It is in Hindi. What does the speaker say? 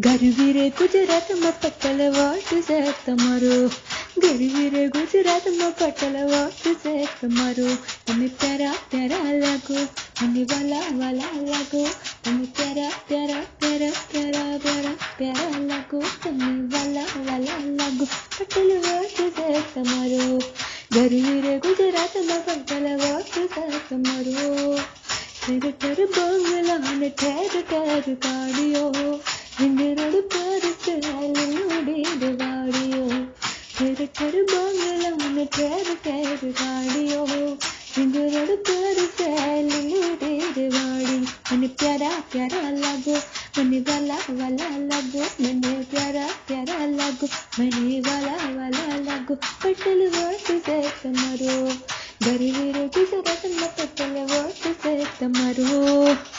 गरवी रे गुजरात में पटल वाट से तमारो गरवी रे गुजरात में पटल वाट से तमारो तुम्हें प्यारा प्यारा लगो तुम्हें वाला वाला लगो तुम्हें प्यारा प्यारा प्यारा प्यारा प्यारा प्यारा लगो तुम्हें वाला वाला लगो पटल वाट से तमारो गरवी रे गुजरात में पटल वाट से तमारो ठर ठर बंगला ने ठहर ठहर गाड़ियों हिंदरोड पर चलूड़ी गाड़ियों ठर ठर बंगला में ठहर ठहर गाड़ियों हिंदरोड पर चलूड़ी गाड़ी मने प्यारा प्यारा लगो मने वाला वाला लगो मने प्यारा प्यारा लगो मने वाला वाला लगो पटल वाट से तमारो गरवी रे गुजरात में पटल वाट से तमारो।